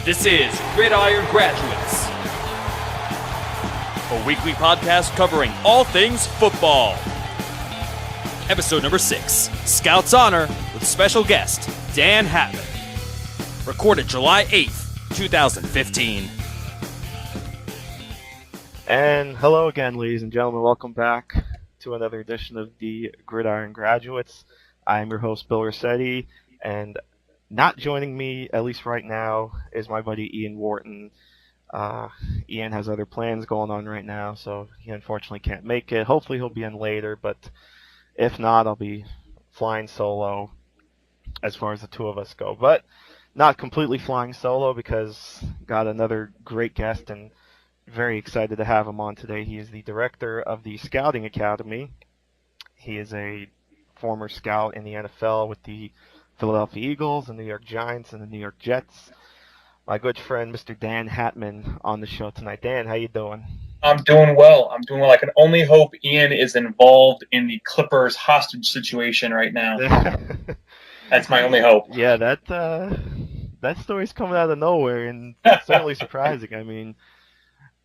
This is Gridiron Graduates, a weekly podcast covering all things football. Episode number 6, Scouts Honor, with special guest Dan HATMAN. Recorded July 8th, 2015. And hello again, ladies and gentlemen. Welcome back to another edition of the Gridiron Graduates. I'm your host, Bill Rossetti, and not joining me, at least right now, is my buddy Ian Wharton. Ian has other plans going on right now, so he unfortunately can't make it. Hopefully he'll be in later, but if not, I'll be flying solo as far as the two of us go. But not completely flying solo because got another great guest and very excited to have him on today. He is the director of the Scouting Academy. He is a former scout in the NFL with the Philadelphia Eagles, the New York Giants, and the New York Jets. My good friend, Mr. Dan HATMAN, on the show tonight. Dan, how you doing? I'm doing well. I can only hope Ian is involved in the Clippers hostage situation right now. That's my only hope. Yeah, that story's coming out of nowhere, and it's certainly surprising. I mean,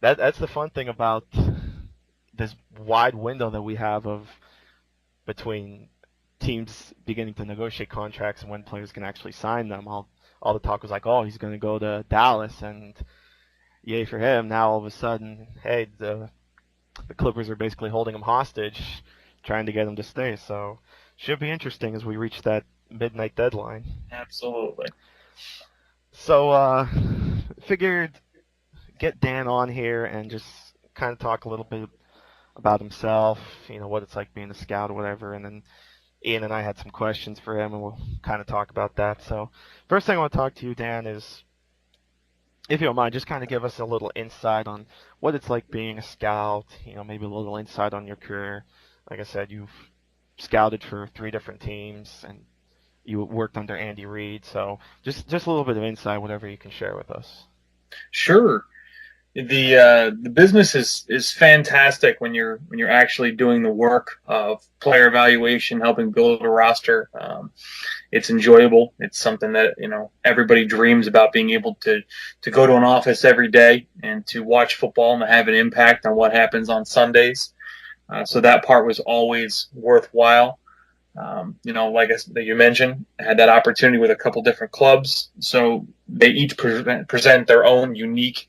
that's the fun thing about this wide window that we have of between teams beginning to negotiate contracts and when players can actually sign them. All the talk was like, oh, he's going to go to Dallas, and yay for him. Now all of a sudden, hey, the Clippers are basically holding him hostage, trying to get him to stay. So should be interesting as we reach that midnight deadline. Absolutely. So figured get Dan on here and just kind of talk a little bit about himself, what it's like being a scout or whatever, and then Ian and I had some questions for him, and we'll kind of talk about that. So first thing I want to talk to you, Dan, is, if you don't mind, just kind of give us a little insight on what it's like being a scout, maybe a little insight on your career. Like I said, you've scouted for 3 different teams, and you worked under Andy Reid, so just a little bit of insight, whatever you can share with us. Sure. The business is fantastic when you're actually doing the work of player evaluation, helping build a roster. It's enjoyable. It's something that everybody dreams about, being able to go to an office every day and to watch football and have an impact on what happens on Sundays. So that part was always worthwhile. Like you mentioned, I had that opportunity with a couple different clubs. So they each present their own unique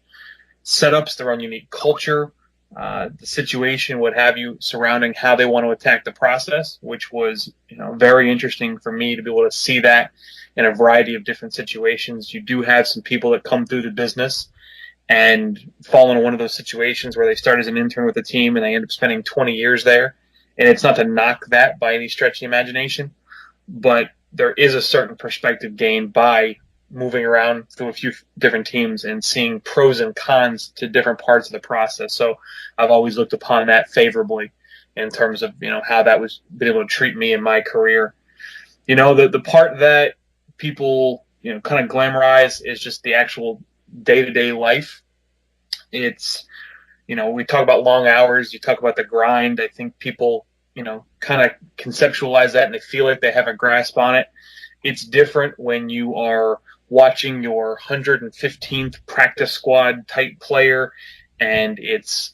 setups, their own unique culture, the situation, what have you, surrounding how they want to attack the process, which was very interesting for me to be able to see that in a variety of different situations. You do have some people that come through the business and fall into one of those situations where they start as an intern with a team and they end up spending 20 years there. And it's not to knock that by any stretch of the imagination, but there is a certain perspective gained by moving around through a few different teams and seeing pros and cons to different parts of the process. So I've always looked upon that favorably in terms of, how that was been able to treat me in my career. The part that people, kind of glamorize is just the actual day-to-day life. It's, we talk about long hours, you talk about the grind. I think people, kind of conceptualize that and they feel like they have a grasp on it. It's different when you are watching your 115th practice squad type player and it's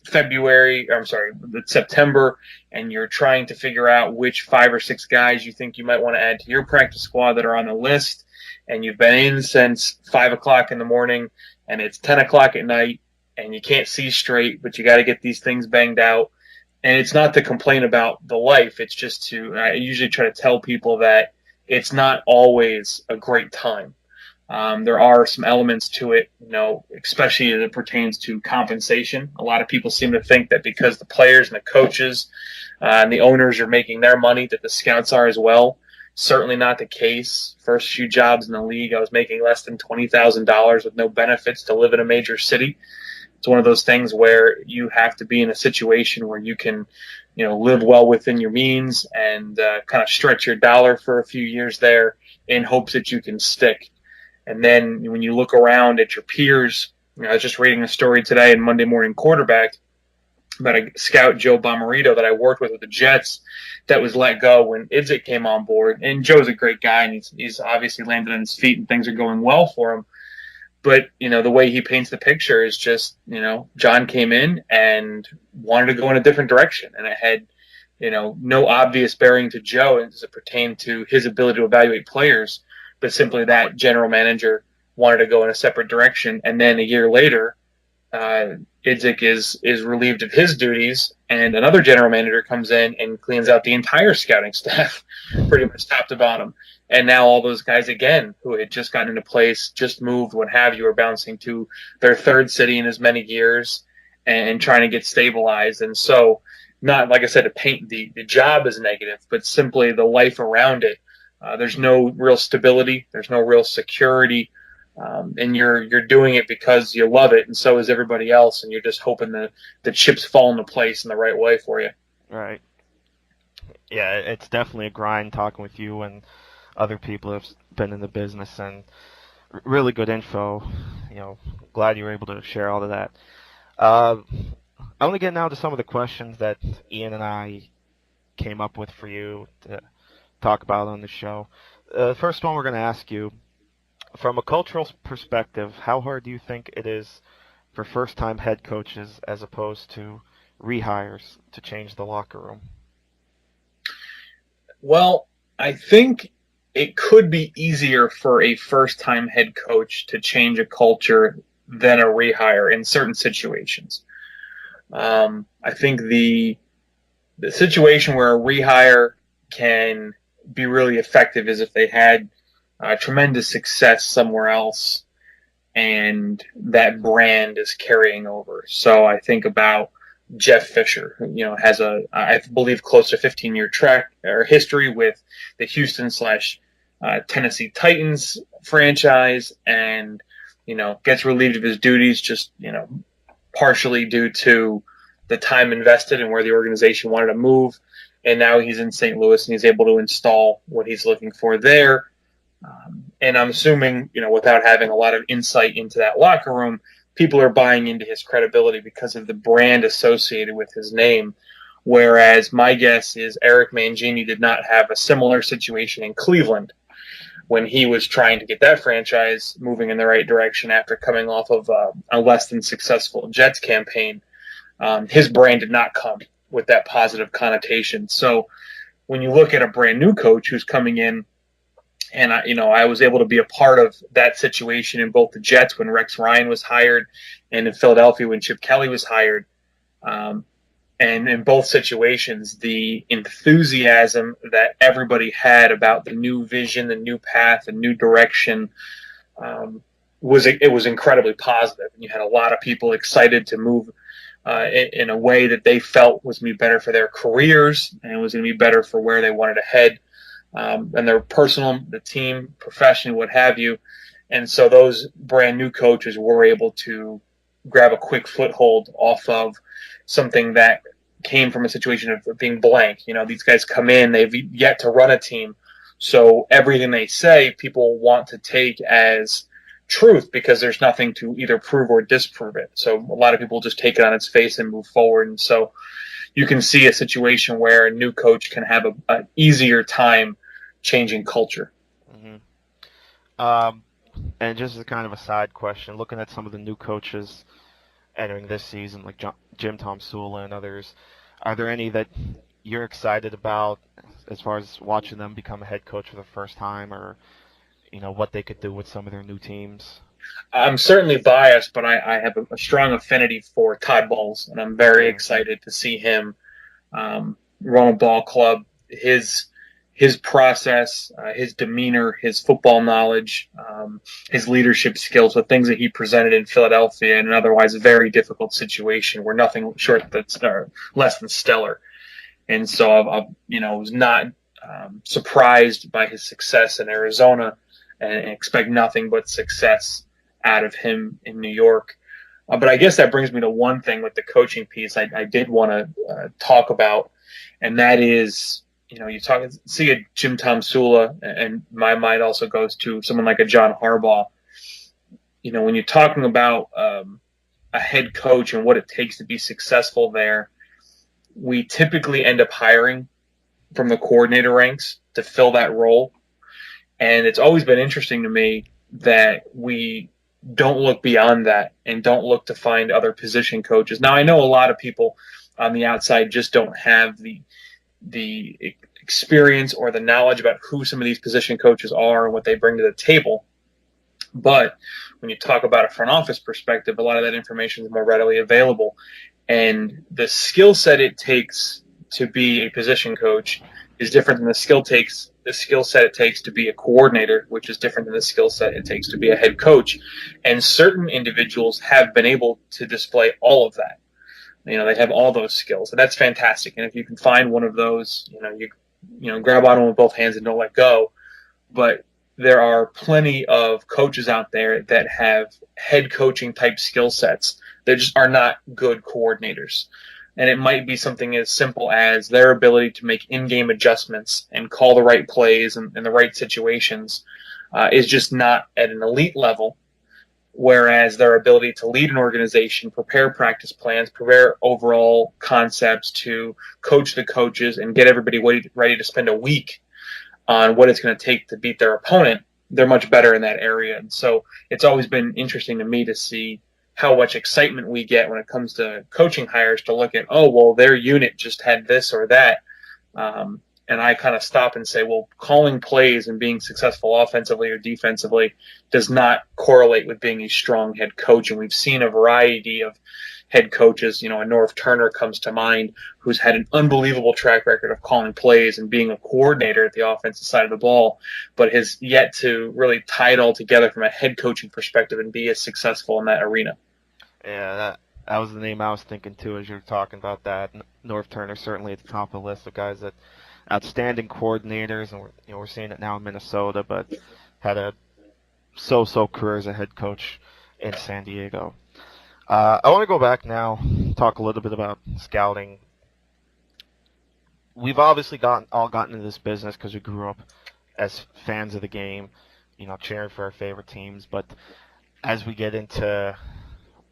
September, and you're trying to figure out which 5 or 6 guys you think you might want to add to your practice squad that are on the list, and you've been in since 5 o'clock in the morning and it's 10 o'clock at night and you can't see straight, but you got to get these things banged out. And it's not to complain about the life, it's just I usually try to tell people that it's not always a great time. There are some elements to it, especially as it pertains to compensation. A lot of people seem to think that because the players and the coaches and the owners are making their money, that the scouts are as well. Certainly not the case. First few jobs in the league, I was making less than $20,000 with no benefits to live in a major city. It's one of those things where you have to be in a situation where you can, live well within your means and kind of stretch your dollar for a few years there in hopes that you can stick. And then when you look around at your peers, I was just reading a story today in Monday Morning Quarterback about a scout, Joe Bomarito, that I worked with the Jets, that was let go when Idzik came on board. And Joe's a great guy, and he's obviously landed on his feet, and things are going well for him. But, the way he paints the picture is just, John came in and wanted to go in a different direction. And it had, no obvious bearing to Joe as it pertained to his ability to evaluate players, but simply that general manager wanted to go in a separate direction. And then a year later, Idzik is relieved of his duties, and another general manager comes in and cleans out the entire scouting staff, pretty much top to bottom. And now all those guys again who had just gotten into place, just moved, what have you, are bouncing to their third city in as many years and trying to get stabilized. And so, not like I said, to paint the job as negative, but simply the life around it. There's no real stability. There's no real security. And you're doing it because you love it, and so is everybody else, and you're just hoping the chips fall into place in the right way for you. Right. Yeah, it's definitely a grind talking with you and other people who have been in the business, and really good info. Glad you were able to share all of that. I want to get now to some of the questions that Ian and I came up with for you to talk about on the show. The first one we're going to ask you, from a cultural perspective, how hard do you think it is for first-time head coaches as opposed to rehires to change the locker room? Well, I think it could be easier for a first-time head coach to change a culture than a rehire in certain situations. I think the situation where a rehire can be really effective is if they had tremendous success somewhere else, and that brand is carrying over. So I think about Jeff Fisher, who has I believe close to 15-year track or history with the Houston / Tennessee Titans franchise, and gets relieved of his duties just partially due to the time invested and where the organization wanted to move, and now he's in St. Louis and he's able to install what he's looking for there. And I'm assuming, without having a lot of insight into that locker room, people are buying into his credibility because of the brand associated with his name. Whereas my guess is Eric Mangini did not have a similar situation in Cleveland when he was trying to get that franchise moving in the right direction after coming off of a less than successful Jets campaign. His brand did not come with that positive connotation. So when you look at a brand new coach who's coming in, and I was able to be a part of that situation in both the Jets when Rex Ryan was hired, and in Philadelphia when Chip Kelly was hired. And in both situations, the enthusiasm that everybody had about the new vision, the new path, the new direction was incredibly positive. And you had a lot of people excited to move in a way that they felt was going to be better for their careers, and it was going to be better for where they wanted to head. And their personal, the team, professionally, what have you. And so those brand new coaches were able to grab a quick foothold off of something that came from a situation of being blank. These guys come in, they've yet to run a team. So everything they say, people want to take as truth because there's nothing to either prove or disprove it. So a lot of people just take it on its face and move forward. And so you can see a situation where a new coach can have an easier time changing culture. Mm-hmm. And just as kind of a side question, looking at some of the new coaches entering this season, like Jim Tomsula and others, are there any that you're excited about as far as watching them become a head coach for the first time, or what they could do with some of their new teams? I'm certainly biased, but I have a strong affinity for Todd Bowles, and I'm very excited to see him run a ball club. His process, his demeanor, his football knowledge, his leadership skills, the things that he presented in Philadelphia in an otherwise very difficult situation were nothing short that's less than stellar. And so I was not surprised by his success in Arizona, and expect nothing but success out of him in New York. But I guess that brings me to one thing with the coaching piece I did want to talk about, and that is, you see a Jim Tomsula, and my mind also goes to someone like a John Harbaugh. When you're talking about a head coach and what it takes to be successful there, we typically end up hiring from the coordinator ranks to fill that role. And it's always been interesting to me that we don't look beyond that and don't look to find other position coaches. Now, I know a lot of people on the outside just don't have the experience or the knowledge about who some of these position coaches are and what they bring to the table. But when you talk about a front office perspective, a lot of that information is more readily available. And the skill set it takes to be a position coach is different than the skill set it takes to be a coordinator, which is different than the skill set it takes to be a head coach. And certain individuals have been able to display all of that. They have all those skills, and that's fantastic. And if you can find one of those, you grab on them with both hands and don't let go. But there are plenty of coaches out there that have head coaching type skill sets that just are not good coordinators. And it might be something as simple as their ability to make in-game adjustments and call the right plays in the right situations is just not at an elite level, whereas their ability to lead an organization, prepare practice plans, prepare overall concepts, to coach the coaches and get everybody ready to spend a week on what it's going to take to beat their opponent, they're much better in that area. And so it's always been interesting to me to see how much excitement we get when it comes to coaching hires, to look at, oh, well, their unit just had this or that. And I kind of stop and say, well, calling plays and being successful offensively or defensively does not correlate with being a strong head coach. And we've seen a variety of head coaches, a Norv Turner comes to mind, who's had an unbelievable track record of calling plays and being a coordinator at the offensive side of the ball, but has yet to really tie it all together from a head coaching perspective and be as successful in that arena. Yeah, that was the name I was thinking too as you were talking about that. Norv Turner certainly at the top of the list of guys that outstanding coordinators, and we're seeing it now in Minnesota, but had a so-so career as a head coach in San Diego. I want to go back now, talk a little bit about scouting. We've obviously all gotten into this business because we grew up as fans of the game, cheering for our favorite teams. But as we get into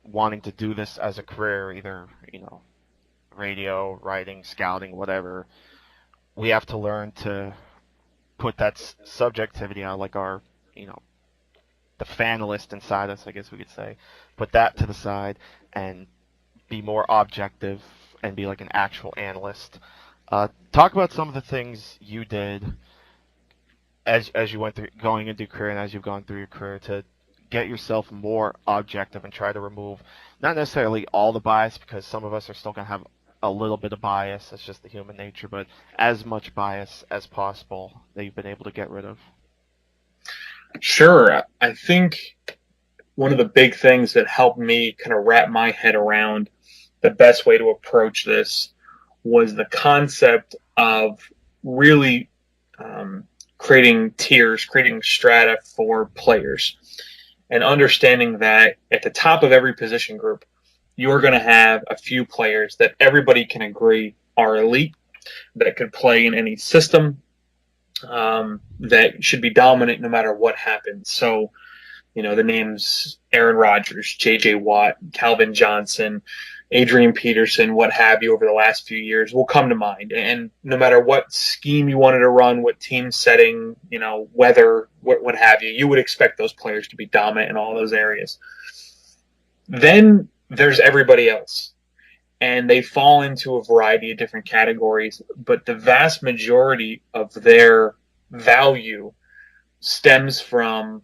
wanting to do this as a career, either, radio, writing, scouting, whatever, we have to learn to put that subjectivity out, like our, the fanalist inside us, I guess we could say, put that to the side and be more objective and be like an actual analyst. Talk about some of the things you did as you went through going into your career and as you've gone through your career to get yourself more objective and try to remove not necessarily all the bias, because some of us are still going to have a little bit of bias. That's just the human nature, but as much bias as possible that you've been able to get rid of. Sure. I think one of the big things that helped me kind of wrap my head around the best way to approach this was the concept of really creating tiers, creating strata for players, and understanding that at the top of every position group, you're going to have a few players that everybody can agree are elite, that could play in any system, that should be dominant no matter what happens. So, the names Aaron Rodgers, J.J. Watt, Calvin Johnson, Adrian Peterson, what have you, over the last few years will come to mind. And no matter what scheme you wanted to run, what team setting, weather, what have you, you would expect those players to be dominant in all those areas. Then there's everybody else, and they fall into a variety of different categories, but the vast majority of their value stems from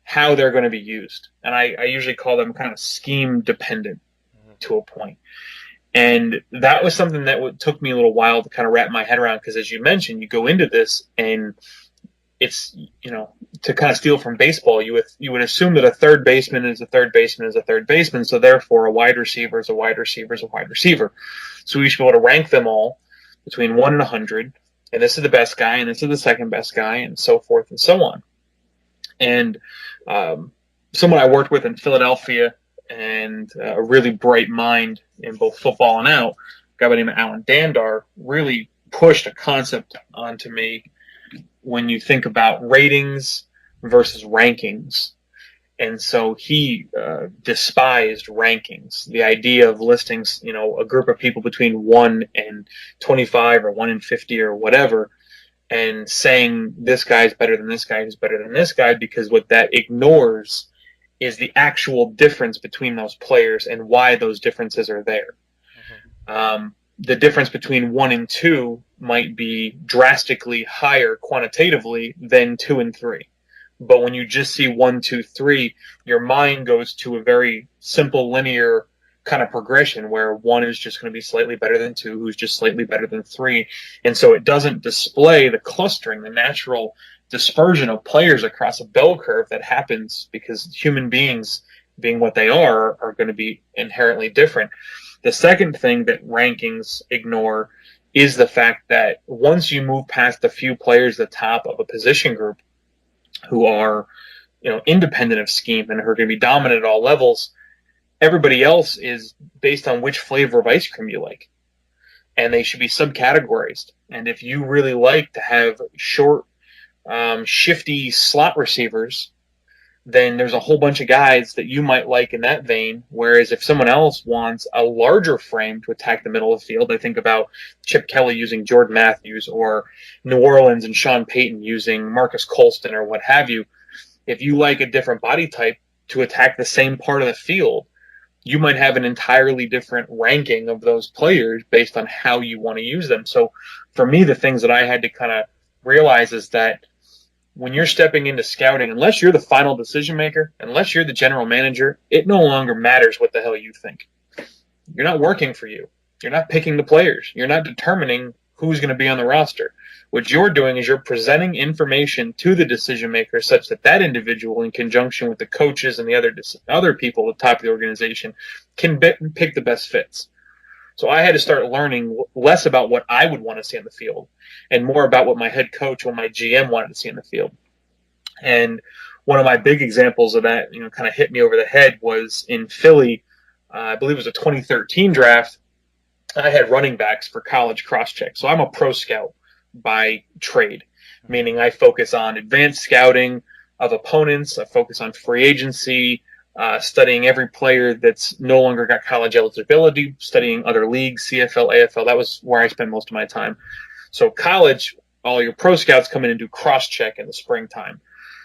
how they're going to be used. And I usually call them kind of scheme dependent to a point. And that was something that took me a little while to kind of wrap my head around, because as you mentioned, you go into this and it's, to kind of steal from baseball, you would assume that a third baseman is a third baseman is a third baseman, so therefore a wide receiver is a wide receiver is a wide receiver. So we should be able to rank them all between 1 and 100, and this is the best guy, and this is the second best guy, and so forth and so on. And someone I worked with in Philadelphia, and a really bright mind in both football and out, a guy by the name of Alan Dandar, really pushed a concept onto me when you think about ratings versus rankings. And so he despised rankings, the idea of listing, a group of people between 1 and 25 or 1 and 50 or whatever, and saying this guy's better than this guy, who's better than this guy, because what that ignores is the actual difference between those players and why those differences are there. The difference between 1 and 2 might be drastically higher quantitatively than 2 and 3. But when you just see 1, 2, 3, your mind goes to a very simple linear kind of progression where 1 is just going to be slightly better than 2, who's just slightly better than 3. And so it doesn't display the clustering, the natural dispersion of players across a bell curve that happens because human beings, being what they are going to be inherently different. The second thing that rankings ignore is the fact that once you move past a few players at the top of a position group who are, independent of scheme and who are going to be dominant at all levels, everybody else is based on which flavor of ice cream you like. And they should be subcategorized. And if you really like to have short, shifty slot receivers, then there's a whole bunch of guys that you might like in that vein. Whereas if someone else wants a larger frame to attack the middle of the field, I think about Chip Kelly using Jordan Matthews, or New Orleans and Sean Payton using Marcus Colston, or what have you. If you like a different body type to attack the same part of the field, you might have an entirely different ranking of those players based on how you want to use them. So for me, the things that I had to kind of realize is that when you're stepping into scouting, unless you're the final decision maker, unless you're the general manager, it no longer matters what the hell you think. You're not working for you. You're not picking the players. You're not determining who's going to be on the roster. What you're doing is you're presenting information to the decision maker such that that individual, in conjunction with the coaches and the other people at the top of the organization, can pick the best fits. So I had to start learning less about what I would want to see on the field and more about what my head coach or my GM wanted to see on the field. And one of my big examples of that, kind of hit me over the head was in Philly. I believe it was a 2013 draft. I had running backs for college cross-check. So I'm a pro scout by trade, meaning I focus on advanced scouting of opponents. I focus on free agency, studying every player that's no longer got college eligibility, studying other leagues, CFL, AFL. That was where I spent most of my time. So college, all your pro scouts come in and do cross-check in the springtime.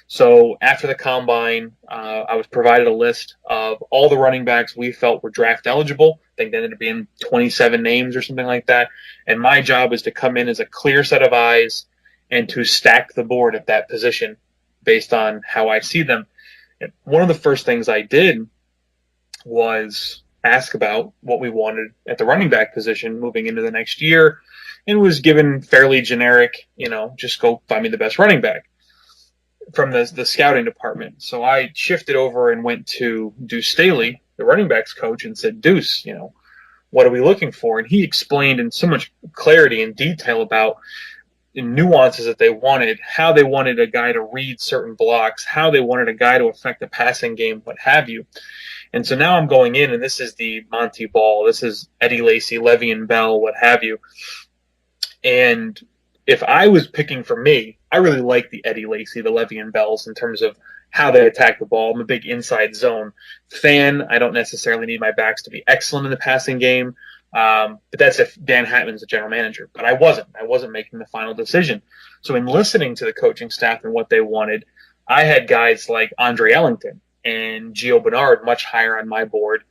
So after the combine, I was provided a list of all the running backs we felt were draft eligible. I think they ended up being 27 names or something like that. And my job is to come in as a clear set of eyes and to stack the board at that position based on how I see them. And one of the first things I did was ask about what we wanted at the running back position moving into the next year, and was given fairly generic, just go find me the best running back from the scouting department. So I shifted over and went to Deuce Staley, the running backs coach, and said, Deuce, what are we looking for? And he explained in so much clarity and detail about nuances that they wanted, how they wanted a guy to read certain blocks, how they wanted a guy to affect the passing game, what have you. And so now I'm going in, and this is the Monty Ball, this is Eddie Lacy, Le'Veon Bell, what have you. And if I was picking for me, I really like the Eddie Lacy, the Le'Veon Bells in terms of how they attack the ball. I'm a big inside zone fan. I don't necessarily need my backs to be excellent in the passing game. But that's if Dan Hatman's the general manager. But I wasn't making the final decision. So in listening to the coaching staff and what they wanted, I had guys like Andre Ellington and Gio Bernard much higher on my board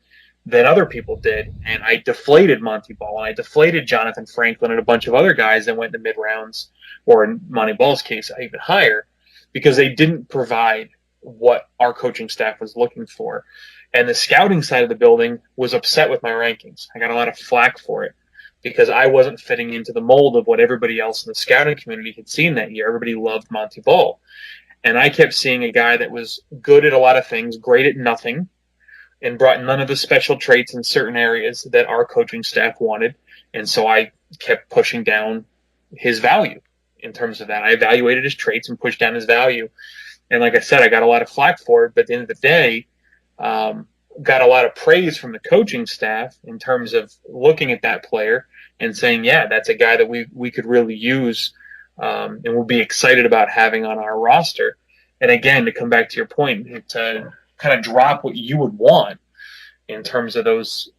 than other people did. And I deflated Monty Ball, and I deflated Jonathan Franklin and a bunch of other guys that went in the mid rounds, or in Monty Ball's case, even higher, because they didn't provide what our coaching staff was looking for. And the scouting side of the building was upset with my rankings. I got a lot of flack for it because I wasn't fitting into the mold of what everybody else in the scouting community had seen that year. Everybody loved Monty Ball. And I kept seeing a guy that was good at a lot of things, great at nothing, and brought none of the special traits in certain areas that our coaching staff wanted. And so I kept pushing down his value in terms of that. I evaluated his traits and pushed down his value. And like I said, I got a lot of flack for it, but at the end of the day, got a lot of praise from the coaching staff in terms of looking at that player and saying, yeah, that's a guy that we could really use and would be excited about having on our roster. And again, to come back to your point, to kind of drop what you would want in terms of those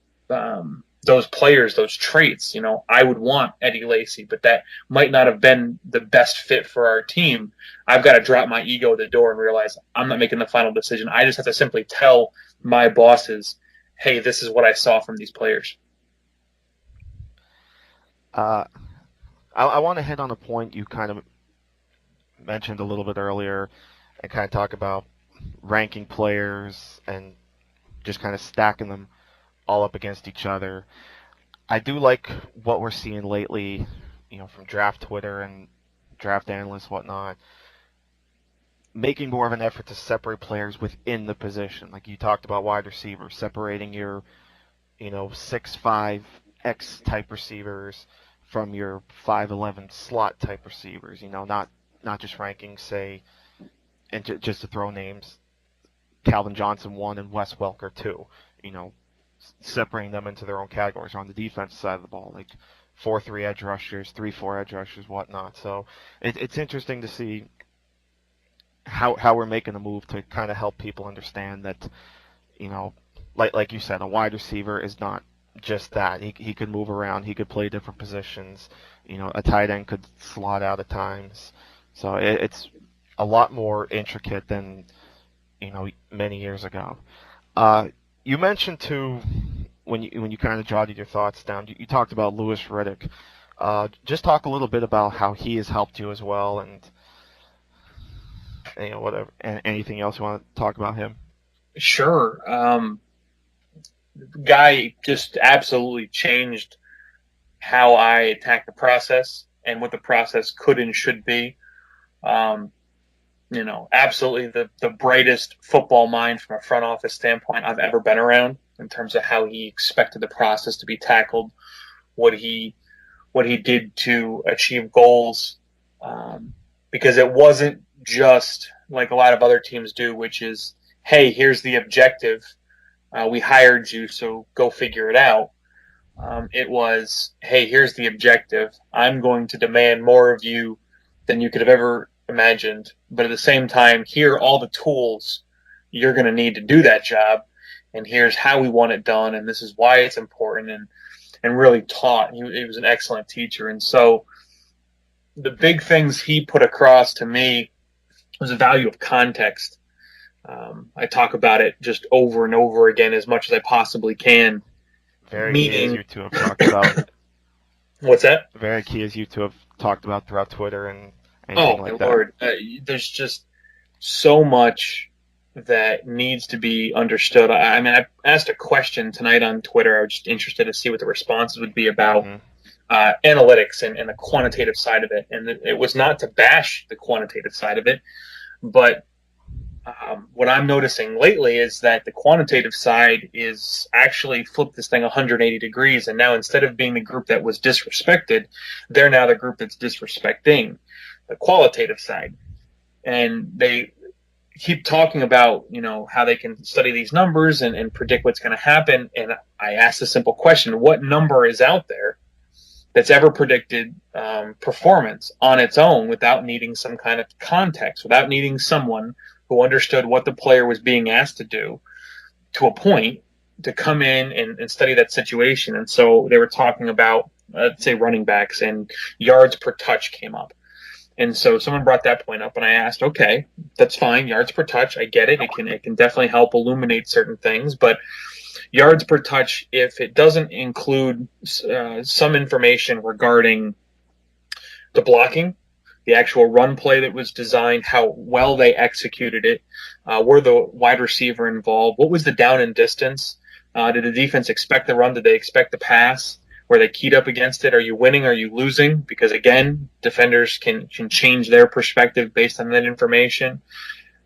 those players, those traits. I would want Eddie Lacy, but that might not have been the best fit for our team. I've got to drop my ego at the door and realize I'm not making the final decision. I just have to simply tell my bosses, hey, this is what I saw from these players. I want to hit on a point you kind of mentioned a little bit earlier and kind of talk about ranking players and just kind of stacking them all up against each other. I do like what we're seeing lately, from draft Twitter and draft analysts, whatnot, making more of an effort to separate players within the position. Like you talked about wide receivers, separating your, 6'5" X type receivers from your 5'11" slot type receivers. Not just ranking, say, and just to throw names, Calvin Johnson 1 and Wes Welker 2. Separating them into their own categories on the defensive side of the ball, like 4-3 edge rushers, 3-4 edge rushers, whatnot. So it's interesting to see how we're making a move to kind of help people understand that, like you said, a wide receiver is not just that. He could move around. He could play different positions. A tight end could slot out at times. So it's a lot more intricate than, many years ago. You mentioned too, when you kind of jotted your thoughts down, you talked about Louis Riddick. Just talk a little bit about how he has helped you as well, and whatever, and anything else you want to talk about him. Sure. Guy just absolutely changed how I attack the process and what the process could and should be. Absolutely the brightest football mind from a front office standpoint I've ever been around in terms of how he expected the process to be tackled, what he did to achieve goals, because it wasn't just like a lot of other teams do, which is, hey, here's the objective. We hired you, so go figure it out. It was, hey, here's the objective. I'm going to demand more of you than you could have ever imagined. But at the same time, here are all the tools you're going to need to do that job. And here's how we want it done. And this is why it's important. And really taught. He was an excellent teacher. And so the big things he put across to me was the value of context. I talk about it just over and over again as much as I possibly can. Very key as you two have talked about. What's that? Very key as you two have talked about throughout Twitter and anything like that. Oh, my Lord. There's just so much that needs to be understood. I asked a question tonight on Twitter. I was just interested to see what the responses would be about analytics and the quantitative side of it. And it was not to bash the quantitative side of it, but what I'm noticing lately is that the quantitative side is actually flipped this thing 180 degrees. And now instead of being the group that was disrespected, they're now the group that's disrespecting the qualitative side. And they keep talking about, how they can study these numbers and predict what's going to happen. And I asked a simple question: what number is out there that's ever predicted performance on its own without needing some kind of context, without needing someone who understood what the player was being asked to do to a point to come in and study that situation? And so they were talking about, let's say, running backs, and yards per touch came up. And so someone brought that point up, and I asked, okay, that's fine. Yards per touch, I get it. It can definitely help illuminate certain things. But yards per touch, if it doesn't include some information regarding the blocking, the actual run play that was designed, how well they executed it, were the wide receiver involved, what was the down and distance, did the defense expect the run, did they expect the pass, were they keyed up against it, are you winning, are you losing? Because again, defenders can change their perspective based on that information.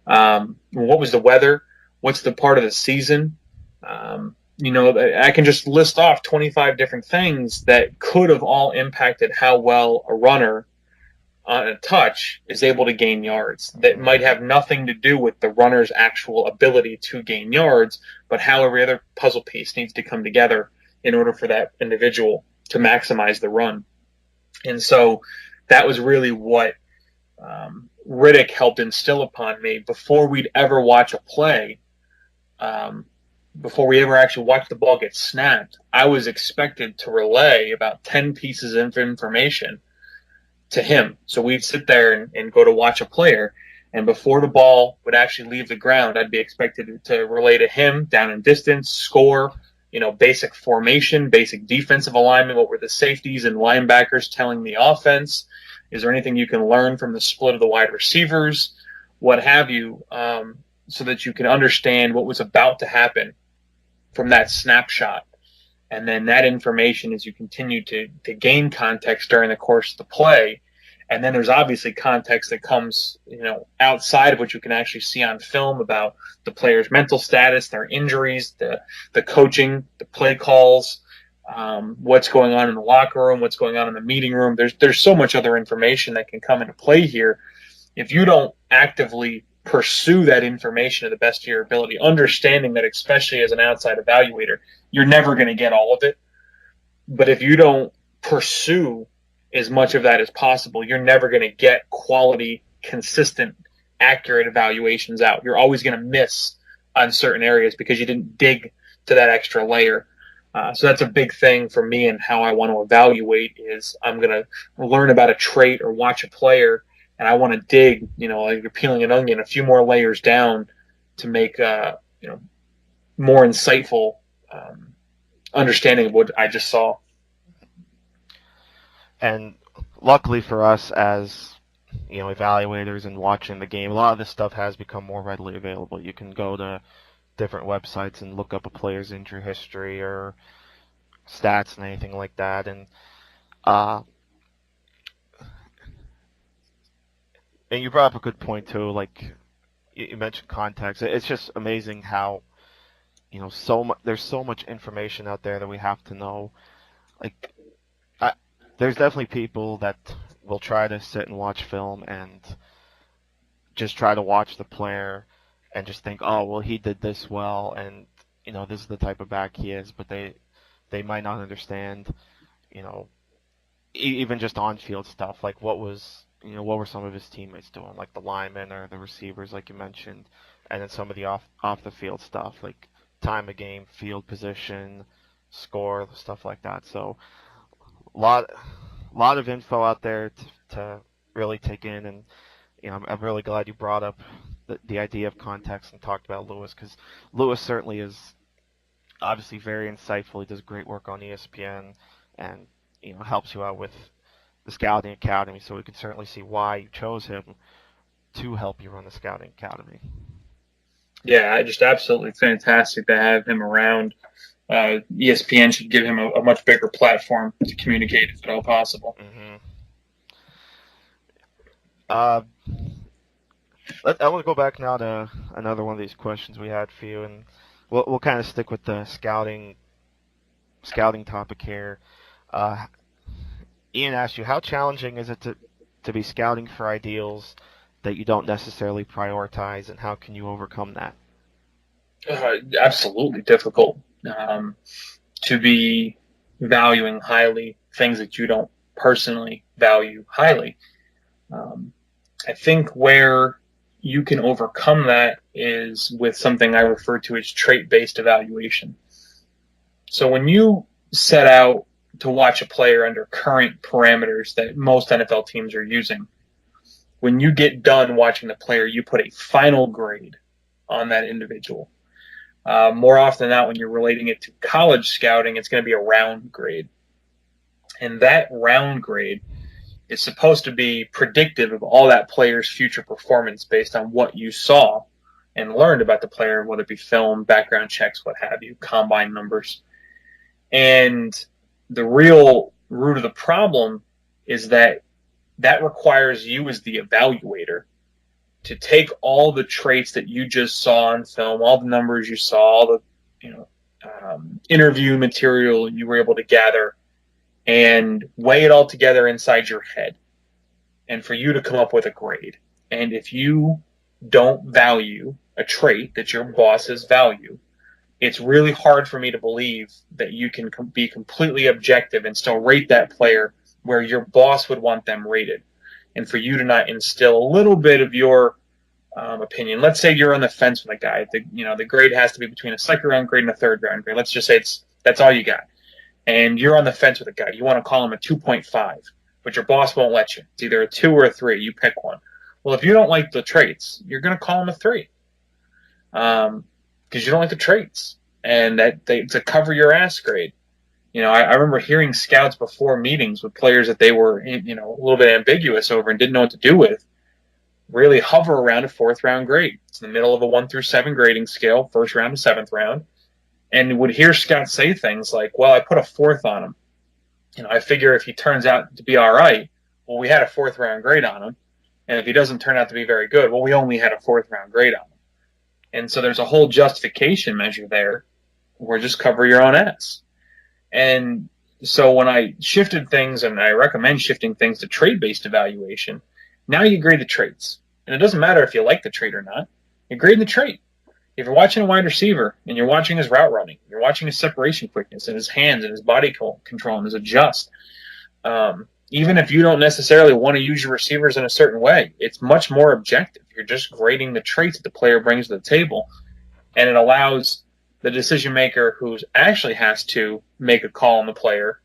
What was the weather, what's the part of the season? I can just list off 25 different things that could have all impacted how well a runner on a touch is able to gain yards, that might have nothing to do with the runner's actual ability to gain yards, but how every other puzzle piece needs to come together in order for that individual to maximize the run. And so that was really what Riddick helped instill upon me before we'd ever watch a play. before we ever actually watched the ball get snapped, I was expected to relay about 10 pieces of information to him. So we'd sit there and go to watch a player. And before the ball would actually leave the ground, I'd be expected to relay to him down and distance, score, basic formation, basic defensive alignment. What were the safeties and linebackers telling the offense? Is there anything you can learn from the split of the wide receivers? What have you, so that you can understand what was about to happen from that snapshot. And then that information, as you continue to gain context during the course of the play, and then there's obviously context that comes, outside of what you can actually see on film about the player's mental status, their injuries, the coaching, the play calls, what's going on in the locker room, what's going on in the meeting room. There's so much other information that can come into play here. If you don't actively pursue that information to the best of your ability, understanding that, especially as an outside evaluator, you're never going to get all of it. But if you don't pursue as much of that as possible, you're never going to get quality, consistent, accurate evaluations out. You're always going to miss on certain areas because you didn't dig to that extra layer. So that's a big thing for me and how I want to evaluate is I'm going to learn about a trait or watch a player, and I want to dig, like you're peeling an onion, a few more layers down to make, more insightful understanding of what I just saw. And luckily for us as evaluators and watching the game, a lot of this stuff has become more readily available. You can go to different websites and look up a player's injury history or stats and anything like that. And you brought up a good point too. Like you mentioned context. It's just amazing how there's so much information out there that we have to know. Like there's definitely people that will try to sit and watch film and just try to watch the player and just think, oh, well, he did this well, and this is the type of back he is, but they might not understand, even just on-field stuff, like what were some of his teammates doing, like the linemen or the receivers, like you mentioned, and then some of the off the field stuff, like time of game, field position, score, stuff like that. So a lot of info out there to really take in, and I'm really glad you brought up the idea of context and talked about Lewis, because Lewis certainly is obviously very insightful. He does great work on ESPN and helps you out with the Scouting Academy, so we can certainly see why you chose him to help you run the Scouting Academy. Yeah, just absolutely fantastic to have him around. ESPN should give him a much bigger platform to communicate if at all possible. Mm-hmm. I want to go back now to another one of these questions we had for you, and we'll kind of stick with the scouting topic here. Ian asked you, how challenging is it to be scouting for ideals that you don't necessarily prioritize, and how can you overcome that? Absolutely difficult. To be valuing highly things that you don't personally value highly. I think where you can overcome that is with something I refer to as trait-based evaluation. So when you set out to watch a player under current parameters that most NFL teams are using, when you get done watching the player, you put a final grade on that individual. More often than not, when you're relating it to college scouting, it's going to be a round grade. And that round grade is supposed to be predictive of all that player's future performance based on what you saw and learned about the player, whether it be film, background checks, what have you, combine numbers. And the real root of the problem is that requires you as the evaluator to take all the traits that you just saw on film, all the numbers you saw, all the interview material you were able to gather, and weigh it all together inside your head, and for you to come up with a grade. And if you don't value a trait that your bosses value, it's really hard for me to believe that you can be completely objective and still rate that player where your boss would want them rated. And for you to not instill a little bit of your opinion. Let's say you're on the fence with a guy. The grade has to be between a second round grade and a third round grade. Let's just say that's all you got. And you're on the fence with a guy. You want to call him a 2.5, but your boss won't let you. It's either a 2 or a 3. You pick one. Well, if you don't like the traits, you're going to call him a 3 because you don't like the traits. And it's a cover your ass grade. I remember hearing scouts before meetings with players that they were, a little bit ambiguous over and didn't know what to do with, really hover around a 4th round grade. It's in the middle of a 1 through 7 grading scale, 1st round to 7th round. And would hear scouts say things like, well, I put a 4th on him. I figure if he turns out to be all right, well, we had a 4th round grade on him. And if he doesn't turn out to be very good, well, we only had a 4th round grade on him. And so there's a whole justification measure there where just cover your own ass. And so when I shifted things, and I recommend shifting things to trait-based evaluation, now you grade the traits. And it doesn't matter if you like the trait or not. You're grading the trait. If you're watching a wide receiver and you're watching his route running, you're watching his separation quickness and his hands and his body control and his adjust, even if you don't necessarily want to use your receivers in a certain way, it's much more objective. You're just grading the traits that the player brings to the table, and it allows the decision maker who actually has to make a call on the player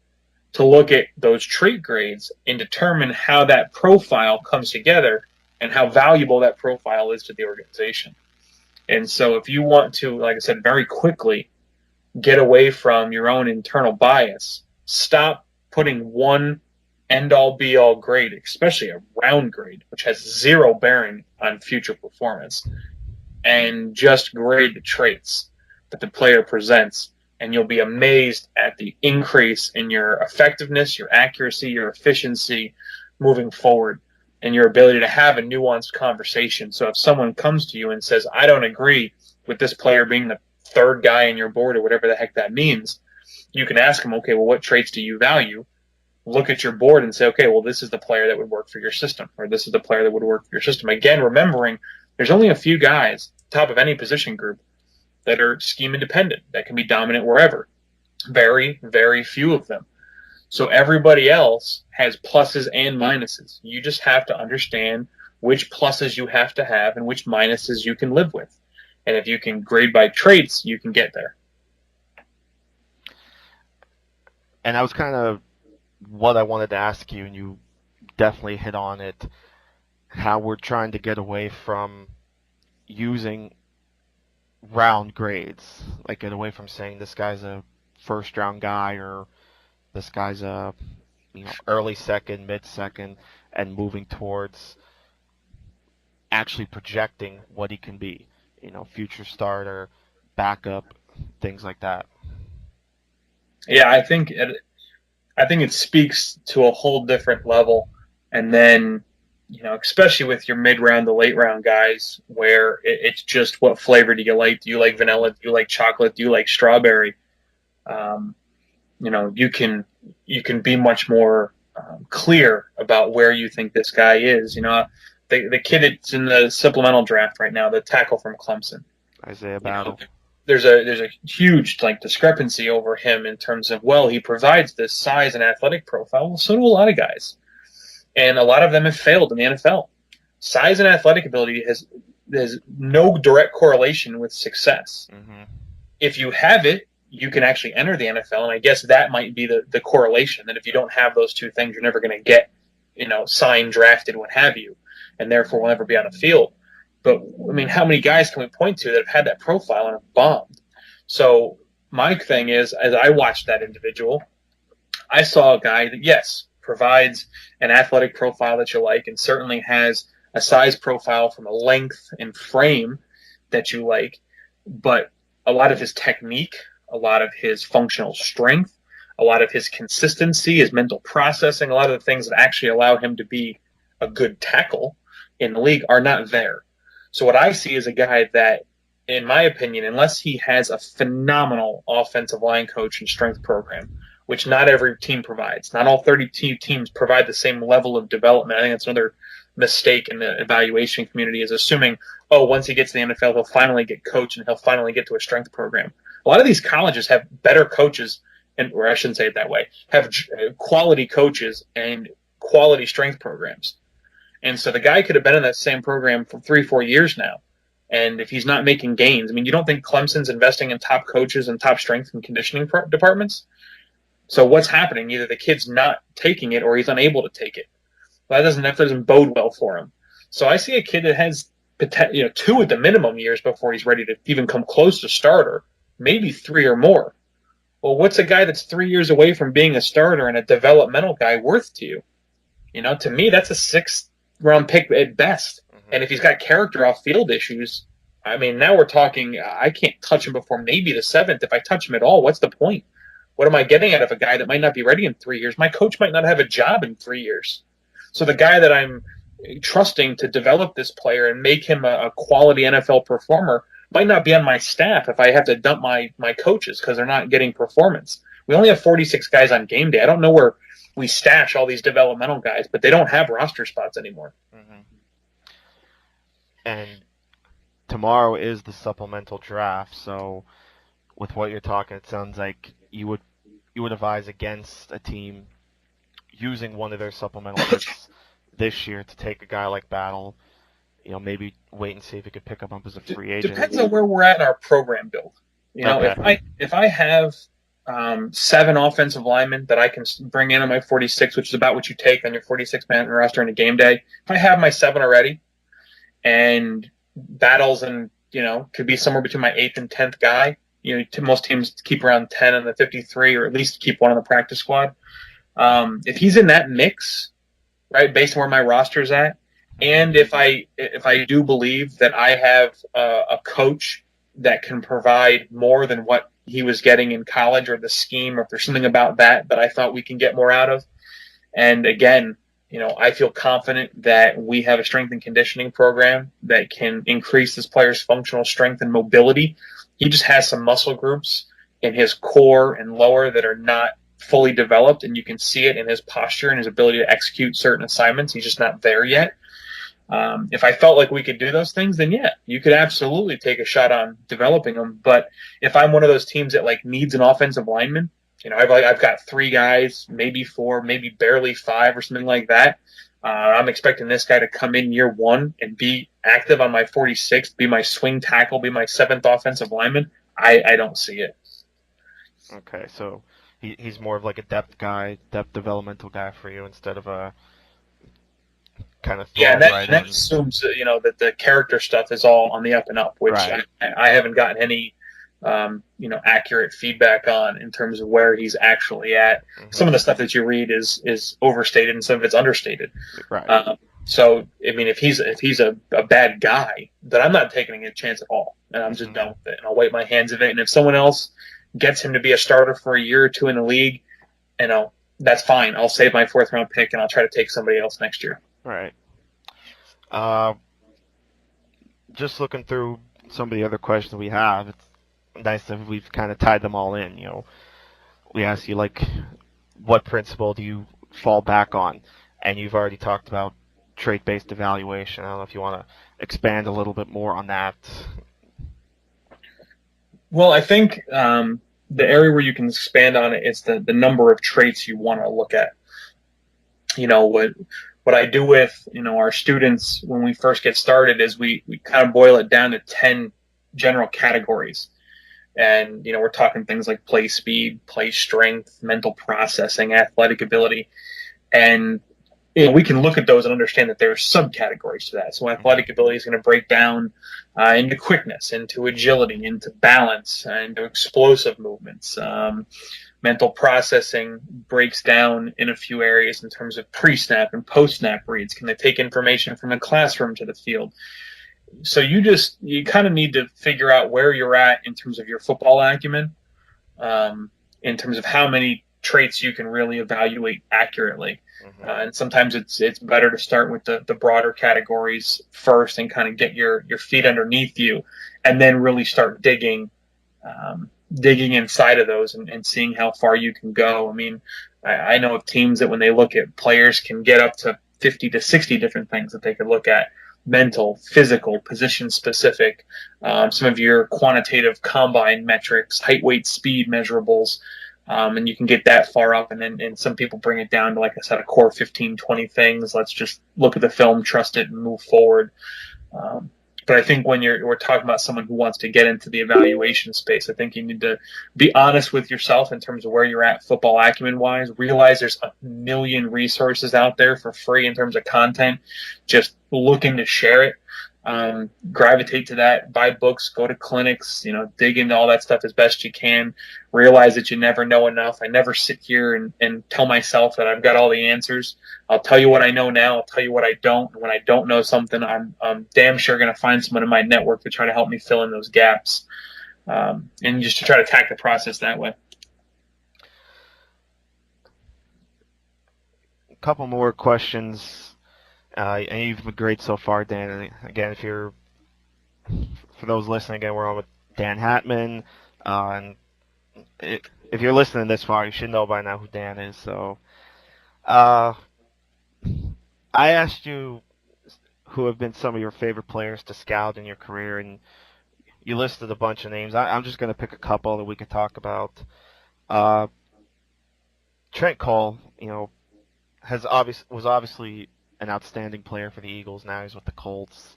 to look at those trait grades and determine how that profile comes together and how valuable that profile is to the organization. And so if you want to, like I said, very quickly get away from your own internal bias, stop putting one end-all be-all grade, especially a round grade, which has zero bearing on future performance, and just grade the traits that the player presents, and you'll be amazed at the increase in your effectiveness, your accuracy, your efficiency moving forward, and your ability to have a nuanced conversation. So if someone comes to you and says, I don't agree with this player being the 3rd guy in your board or whatever the heck that means, you can ask them, okay, well, what traits do you value? Look at your board and say, okay, well, this is the player that would work for your system, or this is the player that would work for your system. Again, remembering there's only a few guys, top of any position group, that are scheme independent, that can be dominant wherever. Very, very few of them. So everybody else has pluses and minuses. You just have to understand which pluses you have to have and which minuses you can live with. And if you can grade by traits, you can get there. And that was kind of what I wanted to ask you, and you definitely hit on it, how we're trying to get away from using round grades, like get away from saying this guy's a 1st round guy or this guy's a early 2nd, mid 2nd, and moving towards actually projecting what he can be, future starter, backup, things like that. Yeah, I think it speaks to a whole different level, and then especially with your mid-round to late-round guys, where it's just what flavor do you like? Do you like vanilla? Do you like chocolate? Do you like strawberry? You can be much more clear about where you think this guy is. The kid that's in the supplemental draft right now, the tackle from Clemson, Isaiah Battle. There's a huge discrepancy over him in terms of, well, he provides this size and athletic profile. Well, so do a lot of guys. And a lot of them have failed in the NFL. Size and athletic ability has no direct correlation with success. Mm-hmm. If you have it, you can actually enter the NFL, and I guess that might be the correlation, that if you don't have those two things, you're never going to get, signed, drafted, what have you, and therefore will never be on a field. But, how many guys can we point to that have had that profile and have bombed? So my thing is, as I watched that individual, I saw a guy that, yes, provides an athletic profile that you like, and certainly has a size profile from a length and frame that you like, but a lot of his technique, a lot of his functional strength, a lot of his consistency, his mental processing, a lot of the things that actually allow him to be a good tackle in the league are not there. So what I see is a guy that, in my opinion, unless he has a phenomenal offensive line coach and strength program, which not every team provides. Not all 32 teams provide the same level of development. I think that's another mistake in the evaluation community, is assuming, once he gets to the NFL, he'll finally get coached and he'll finally get to a strength program. A lot of these colleges have better coaches, or I shouldn't say it that way, have quality coaches and quality strength programs. And so the guy could have been in that same program for 3-4 years now. And if he's not making gains, I mean, you don't think Clemson's investing in top coaches and top strength and conditioning departments? So what's happening? Either the kid's not taking it or he's unable to take it. Well, that doesn't bode well for him. So I see a kid that has 2 at the minimum years before he's ready to even come close to starter, maybe 3 or more. Well, what's a guy that's 3 years away from being a starter and a developmental guy worth to you? To me, that's a 6th-round pick at best. Mm-hmm. And if he's got character off-field issues, I mean, now we're talking, I can't touch him before maybe the 7th. If I touch him at all, what's the point? What am I getting out of a guy that might not be ready in 3 years? My coach might not have a job in 3 years. So the guy that I'm trusting to develop this player and make him a quality NFL performer might not be on my staff if I have to dump my coaches because they're not getting performance. We only have 46 guys on game day. I don't know where we stash all these developmental guys, but they don't have roster spots anymore. Mm-hmm. And tomorrow is the supplemental draft, so with what you're talking, it sounds like you would advise against a team using one of their supplemental picks this year to take a guy like Battle. Maybe wait and see if he could pick him up as a free agent. Depends on where we're at in our program build. Okay. If I have 7 offensive linemen that I can bring in on my 46, which is about what you take on your 46-man roster in a game day. If I have my 7 already, and Battles and could be somewhere between my 8th and 10th guy. Most teams keep around 10 in the 53, or at least keep one on the practice squad. If he's in that mix, right, based on where my roster's at, and if I do believe that I have a coach that can provide more than what he was getting in college, or the scheme, or if there's something about that I thought we can get more out of, and again, I feel confident that we have a strength and conditioning program that can increase this player's functional strength and mobility. He just has some muscle groups in his core and lower that are not fully developed, and you can see it in his posture and his ability to execute certain assignments. He's just not there yet. If I felt like we could do those things, then yeah, you could absolutely take a shot on developing them. But if I'm one of those teams that needs an offensive lineman, I've got 3 guys, maybe 4, maybe barely 5 or something like that. I'm expecting this guy to come in year 1 and be active on my 46th, be my swing tackle, be my 7th offensive lineman. I don't see it. Okay, so he's more of like a depth developmental guy for you instead of a kind of that assumes that the character stuff is all on the up and up, which right. I haven't gotten any accurate feedback on in terms of where he's actually at. Mm-hmm. Some of the stuff that you read is overstated and some of it's understated. Right. So I mean, if he's a bad guy, then I'm not taking a chance at all, and I'm just done with it, and I'll wipe my hands of it. And if someone else gets him to be a starter for a year or 2 in the league, that's fine. I'll save my 4th-round pick and I'll try to take somebody else next year. Right. Just looking through some of the other questions we have, it's nice that we've kind of tied them all in. We asked you what principle do you fall back on, and you've already talked about trait-based evaluation. I don't know if you want to expand a little bit more on that. Well, I think the area where you can expand on it is the number of traits you want to look at. What I do with our students when we first get started is we kind of boil it down to 10 general categories. And, we're talking things like play speed, play strength, mental processing, athletic ability. And we can look at those and understand that there are subcategories to that. So athletic ability is going to break down into quickness, into agility, into balance, into explosive movements. Mental processing breaks down in a few areas in terms of pre-snap and post-snap reads. Can they take information from the classroom to the field? So you kind of need to figure out where you're at in terms of your football acumen, in terms of how many traits you can really evaluate accurately. Mm-hmm. And sometimes it's better to start with the broader categories first and kind of get your feet underneath you, and then really start digging inside of those and seeing how far you can go. I mean, I know of teams that when they look at players can get up to 50 to 60 different things that they could look at: mental, physical, position specific, some of your quantitative combine metrics, height, weight, speed measurables. And you can get that far up, and some people bring it down to, like I said, a core 15, 20 things. Let's just look at the film, trust it, and move forward. But I think when we're talking about someone who wants to get into the evaluation space, I think you need to be honest with yourself in terms of where you're at football acumen wise. Realize there's a million resources out there for free in terms of content. Just looking to share it. Gravitate to that, buy books, go to clinics, dig into all that stuff as best you can. Realize that you never know enough. I never sit here and tell myself that I've got all the answers. I'll tell you what I know now. I'll tell you what I don't. And when I don't know something, I'm damn sure going to find someone in my network to try to help me fill in those gaps. And just to try to attack the process that way. A couple more questions. And you've been great so far, Dan. And again, for those listening, again, we're on with Dan HATMAN. And if you're listening this far, you should know by now who Dan is. So, I asked you who have been some of your favorite players to scout in your career, and you listed a bunch of names. I'm just going to pick a couple that we could talk about. Trent Cole, was obviously an outstanding player for the Eagles. Now he's with the Colts.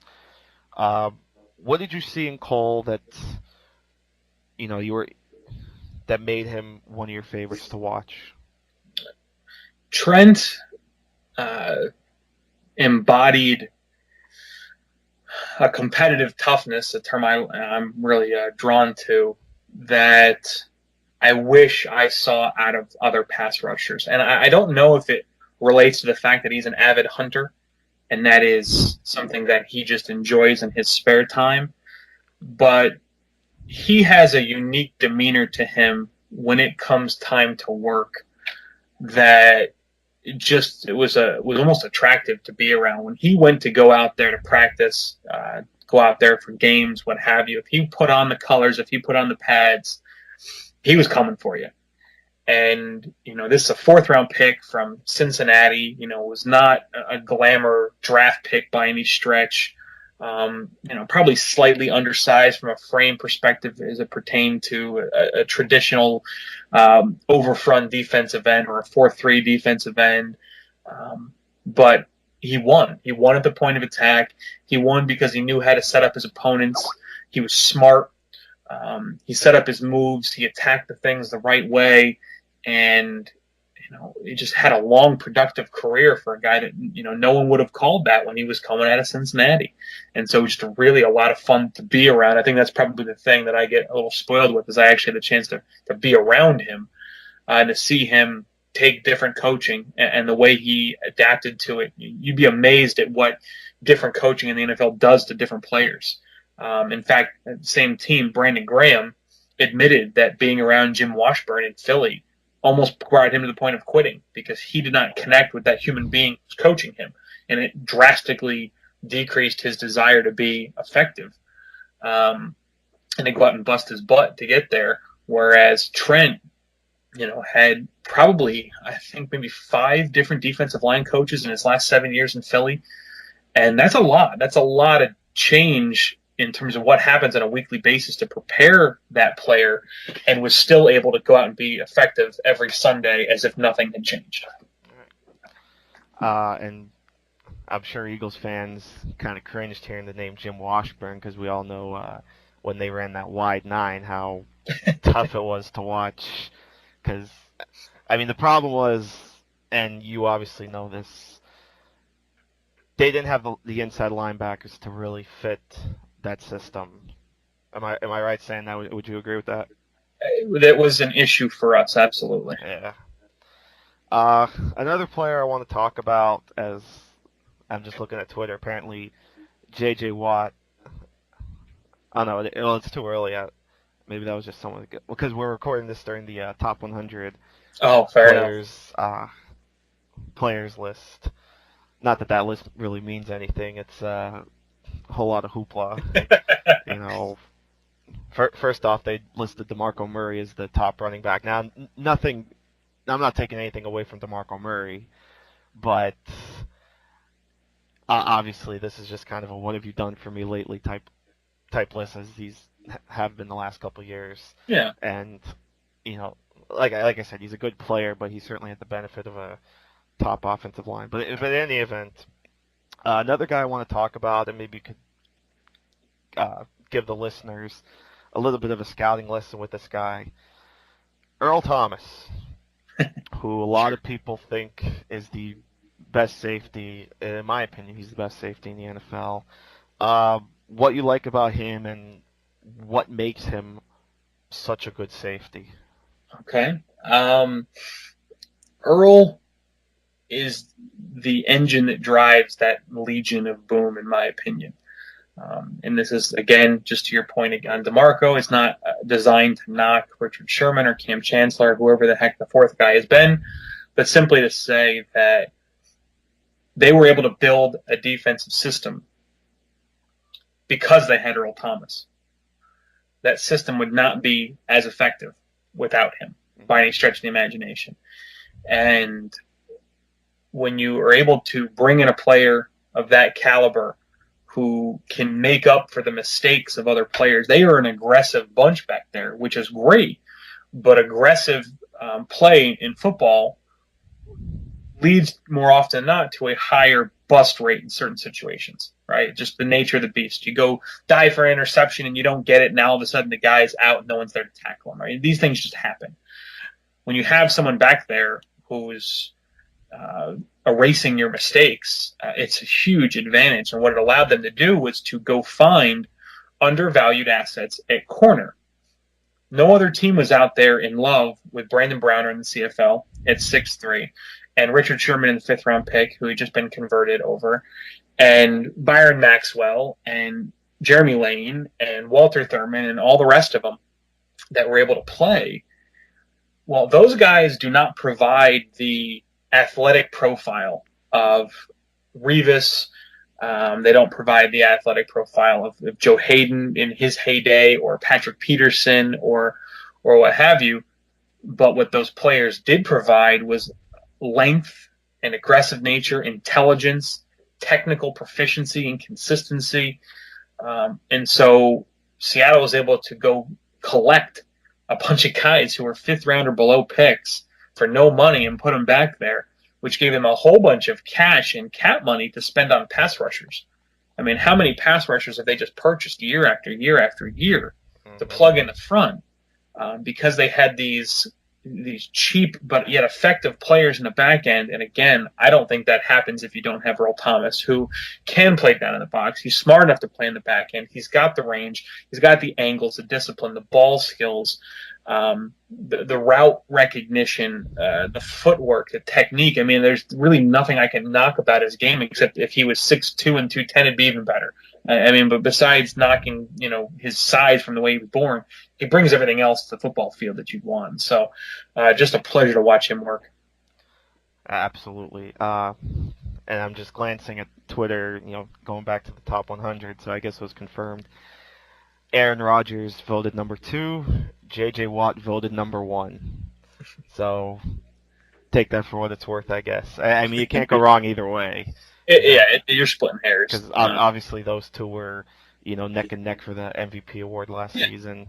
What did you see in Cole that that made him one of your favorites to watch? Trent embodied a competitive toughness, a term I'm really drawn to, that I wish I saw out of other pass rushers. And I don't know if it relates to the fact that he's an avid hunter, and that is something that he just enjoys in his spare time. But he has a unique demeanor to him when it comes time to work that it was almost attractive to be around. When he went to go out there to practice, go out there for games, what have you, if he put on the colors, if he put on the pads, he was coming for you. And, this is a 4th-round pick from Cincinnati. Was not a glamour draft pick by any stretch. Probably slightly undersized from a frame perspective as it pertained to a traditional overfront defensive end or a 4-3 defensive end. But he won. He won at the point of attack. He won because he knew how to set up his opponents. He was smart. He set up his moves. He attacked the things the right way. And, he just had a long, productive career for a guy that, no one would have called that when he was coming out of Cincinnati. And so just really a lot of fun to be around. I think that's probably the thing that I get a little spoiled with, is I actually had the chance to be around him and to see him take different coaching and the way he adapted to it. You'd be amazed at what different coaching in the NFL does to different players. In fact, the same team, Brandon Graham, admitted that being around Jim Washburn in Philly almost brought him to the point of quitting because he did not connect with that human being who's coaching him, and it drastically decreased his desire to be effective. And to go out and bust his butt to get there, whereas Trent, had probably, I think, maybe 5 different defensive line coaches in his last 7 years in Philly, and that's a lot. That's a lot of change in terms of what happens on a weekly basis to prepare that player, and was still able to go out and be effective every Sunday as if nothing had changed. And I'm sure Eagles fans kind of cringed hearing the name Jim Washburn, because we all know when they ran that wide 9 how tough it was to watch. Because, the problem was, and you obviously know this, they didn't have the inside linebackers to really fit that system. Am I right saying that? Would you agree with that? That was an issue for us, absolutely. Yeah. Another player I want to talk about, as I'm just looking at Twitter, apparently J.J. Watt. Oh no, it's too early. Maybe that was just someone, because we're recording this during the top 100 players list. Not that list really means anything. It's a whole lot of hoopla. First off, they listed DeMarco Murray as the top running back. Now, I'm not taking anything away from DeMarco Murray, but obviously this is just kind of a what have you done for me lately type list, as these have been the last couple of years. Yeah. And, like I said, he's a good player, but he certainly had the benefit of a top offensive line. But in any event, another guy I want to talk about, and maybe you could give the listeners a little bit of a scouting lesson with this guy, Earl Thomas, who a lot of people think is the best safety. In my opinion, he's the best safety in the NFL. What you like about him and what makes him such a good safety? Okay. Earl is the engine that drives that Legion of Boom, in my opinion. And this is, again, just to your point on DeMarco, it's not designed to knock Richard Sherman or Cam Chancellor, whoever the heck the fourth guy has been, but simply to say that they were able to build a defensive system because they had Earl Thomas. That system would not be as effective without him by any stretch of the imagination. And when you are able to bring in a player of that caliber who can make up for the mistakes of other players, they are an aggressive bunch back there, which is great. But aggressive play in football leads more often than not to a higher bust rate in certain situations, right? Just the nature of the beast. You go dive for an interception and you don't get it, and now all of a sudden the guy's out and no one's there to tackle him, right? These things just happen. When you have someone back there who's erasing your mistakes, it's a huge advantage. And what it allowed them to do was to go find undervalued assets at corner. No other team was out there in love with Brandon Browner in the CFL at 6'3", and Richard Sherman in the fifth-round pick, who had just been converted over, and Byron Maxwell, and Jeremy Lane, and Walter Thurman, and all the rest of them that were able to play. Well, those guys do not provide the athletic profile of Revis. They don't provide the athletic profile of Joe Hayden in his heyday, or Patrick Peterson, or what have you. But what those players did provide was length and aggressive nature, intelligence, technical proficiency, and consistency. And so Seattle was able to go collect a bunch of guys who were fifth round or below picks for no money and put them back there, which gave them a whole bunch of cash and cap money to spend on pass rushers. I mean, how many pass rushers have they just purchased year after year after year to plug in the front? Because they had these cheap but yet effective players in the back end. And again, I don't think that happens if you don't have Earl Thomas, who can play down in the box. He's smart enough to play in the back end. He's got the range. He's got the angles, the discipline, the ball skills, the route recognition, the footwork, the technique. I mean, there's really nothing I can knock about his game, except if he was 6'2" and 210, it'd be even better. I mean, but besides knocking, his size from the way he was born, he brings everything else to the football field that you'd want. So, just a pleasure to watch him work. Absolutely. And I'm just glancing at Twitter, going back to the top 100, so I guess it was confirmed. Aaron Rodgers voted number 2. J.J. Watt voted number 1. So, take that for what it's worth, I guess. I mean, you can't go wrong either way. You're splitting hairs. Because obviously those two were, neck and neck for the MVP award last season.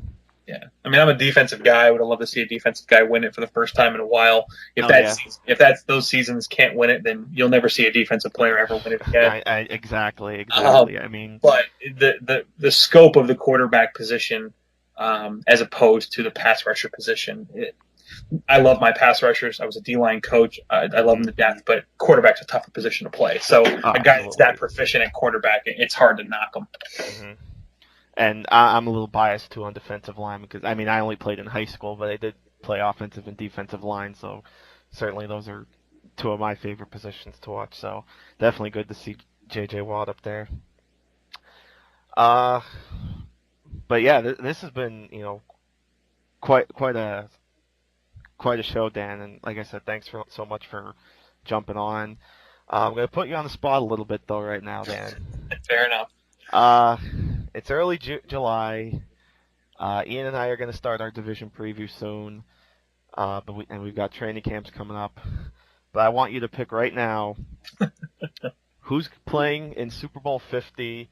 Yeah, I mean, I'm a defensive guy. I would love to see a defensive guy win it for the first time in a while. If those seasons can't win it, then you'll never see a defensive player ever win it again. Exactly. I mean, but the scope of the quarterback position, as opposed to the pass rusher position, I love my pass rushers. I was a D-line coach. I love them to death, but quarterback's a tougher position to play. So a guy that's that proficient at quarterback, it's hard to knock him. Mm-hmm. And I'm a little biased, too, on defensive line because, I mean, I only played in high school, but I did play offensive and defensive line, so certainly those are two of my favorite positions to watch. So definitely good to see J.J. Watt up there. But, yeah, this has been, quite a show, Dan. And like I said, thanks so much for jumping on. I'm going to put you on the spot a little bit, though, right now, Dan. Fair enough. It's early July. Ian and I are going to start our division preview soon, but we've got training camps coming up. But I want you to pick right now who's playing in Super Bowl 50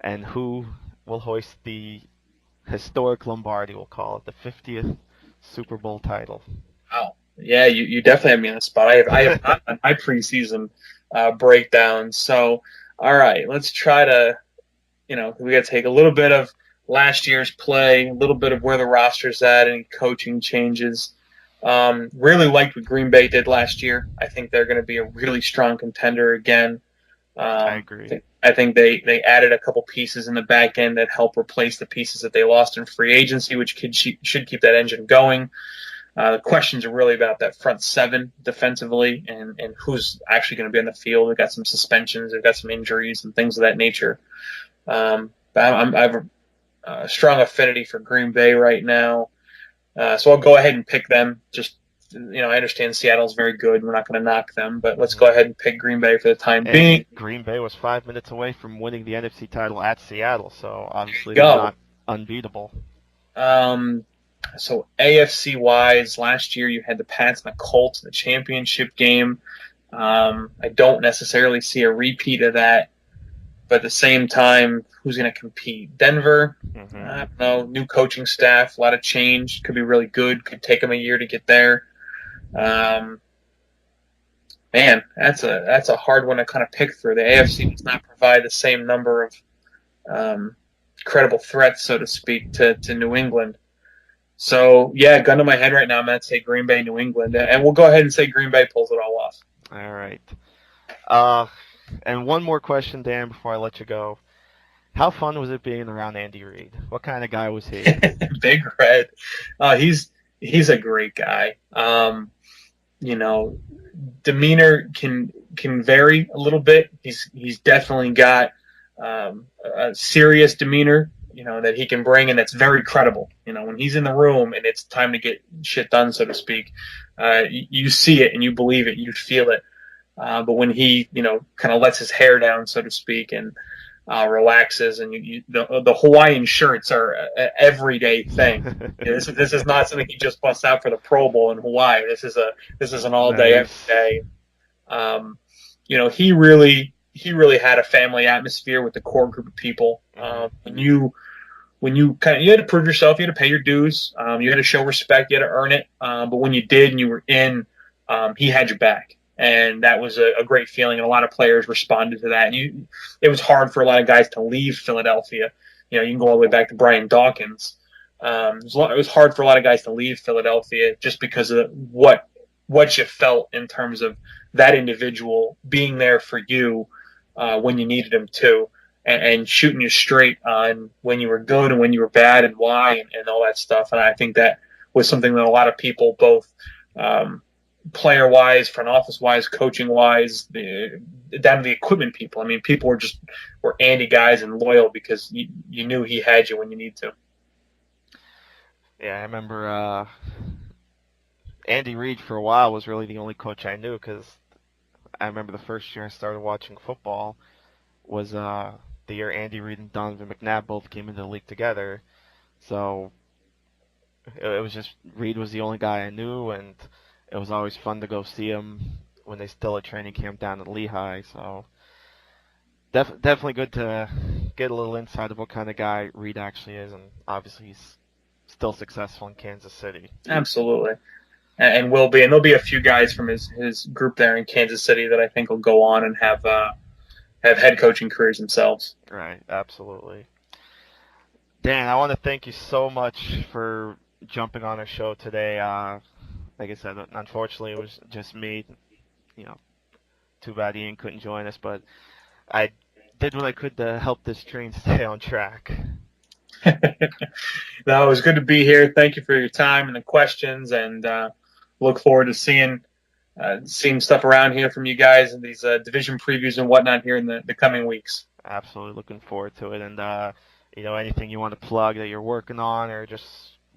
and who will hoist the historic Lombardi, we'll call it, the 50th Super Bowl title. Wow. Yeah, you definitely have me on the spot. I have not done my preseason breakdown. So, all right, let's try to, we got to take a little bit of last year's play, a little bit of where the roster's at, any coaching changes. Really liked what Green Bay did last year. I think they're going to be a really strong contender again. I agree. I think they added a couple pieces in the back end that help replace the pieces that they lost in free agency, which should keep that engine going. The questions are really about that front seven defensively and who's actually going to be on the field. We've got some suspensions, we've got some injuries and things of that nature. But I have a strong affinity for Green Bay right now. So I'll go ahead and pick them. Just, I understand Seattle's very good. We're not going to knock them, but let's go ahead and pick Green Bay for the time being. Green Bay was 5 minutes away from winning the NFC title at Seattle, so obviously they're not unbeatable. So AFC wise, last year you had the Pats and the Colts in the championship game. I don't necessarily see a repeat of that, but at the same time, who's going to compete? Denver, I don't know, new coaching staff, a lot of change, could be really good, could take them a year to get there. Man, that's a hard one to kind of pick through. The AFC does not provide the same number of credible threats, so to speak, to New England. So, yeah, gun to my head right now, I'm going to say Green Bay, New England. And we'll go ahead and say Green Bay pulls it all off. All right. And one more question, Dan, before I let you go. How fun was it being around Andy Reid? What kind of guy was he? Big Red. He's a great guy. Demeanor can vary a little bit. He's definitely got a serious demeanor, that he can bring, and that's very credible. When he's in the room and it's time to get shit done, so to speak, you see it and you believe it, you feel it. But when he, kind of lets his hair down, so to speak, and relaxes, and the Hawaiian shirts are an everyday thing. This is not something he just busts out for the Pro Bowl in Hawaii. This is an all day, every day. He really had a family atmosphere with the core group of people. When you had to prove yourself, you had to pay your dues, you had to show respect, you had to earn it. But when you did and you were in, he had your back. And that was a great feeling, and a lot of players responded to that. And it was hard for a lot of guys to leave Philadelphia. You can go all the way back to Brian Dawkins. It was hard for a lot of guys to leave Philadelphia just because of what you felt in terms of that individual being there for you when you needed him to, and shooting you straight on when you were good and when you were bad and why and all that stuff. And I think that was something that a lot of people, both player-wise, front office-wise, coaching-wise, down to the equipment people. I mean, people were Andy guys and loyal because you knew he had you when you need to. Yeah, I remember Andy Reid for a while was really the only coach I knew, because I remember the first year I started watching football was the year Andy Reid and Donovan McNabb both came into the league together. So it was just Reid was the only guy I knew, and it was always fun to go see him when they still had training camp down at Lehigh. So definitely good to get a little insight of what kind of guy Reid actually is, and obviously he's still successful in Kansas City. Absolutely, and will be. And there'll be a few guys from his group there in Kansas City that I think will go on and have head coaching careers themselves. Right, absolutely. Dan, I want to thank you so much for jumping on our show today. Like I said, unfortunately, it was just me. Too bad Ian couldn't join us, but I did what I could to help this train stay on track. No, it was good to be here. Thank you for your time and the questions, and look forward to seeing stuff around here from you guys and these division previews and whatnot here in the coming weeks. Absolutely looking forward to it. And, anything you want to plug that you're working on, or just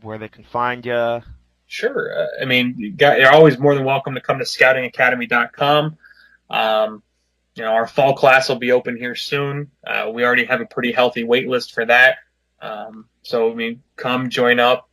where they can find you? Sure. You're always more than welcome to come to scoutingacademy.com. Our fall class will be open here soon. We already have a pretty healthy wait list for that. Come join up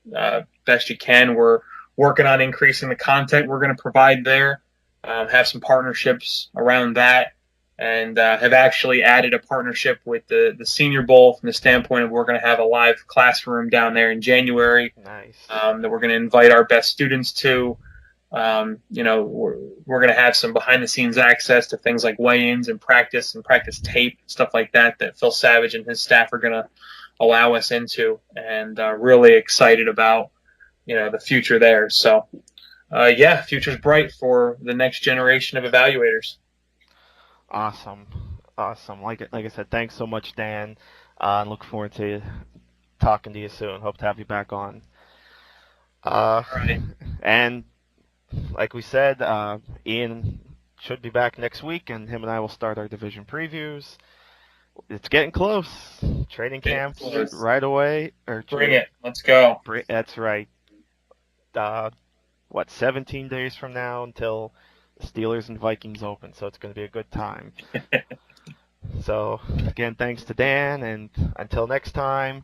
best you can. We're working on increasing the content we're going to provide there, have some partnerships around that. and have actually added a partnership with the Senior Bowl from the standpoint of we're going to have a live classroom down there in January. Nice. That we're going to invite our best students to. You know, we're going to have some behind the scenes access to things like weigh-ins and practice tape, stuff like that Phil Savage and his staff are going to allow us into, and really excited about, you know, the future there. So, yeah, future's bright for the next generation of evaluators. Awesome. Like I said, thanks so much, Dan. And look forward to talking to you soon. Hope to have you back on. All right. And like we said, Ian should be back next week, and him and I will start our division previews. It's getting close. Training camps right away. Bring it. Let's go. That's right. 17 days from now until the Steelers and Vikings open, so it's going to be a good time. So, again, thanks to Dan, and until next time,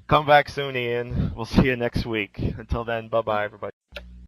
come back soon, Ian. We'll see you next week. Until then, bye-bye, everybody.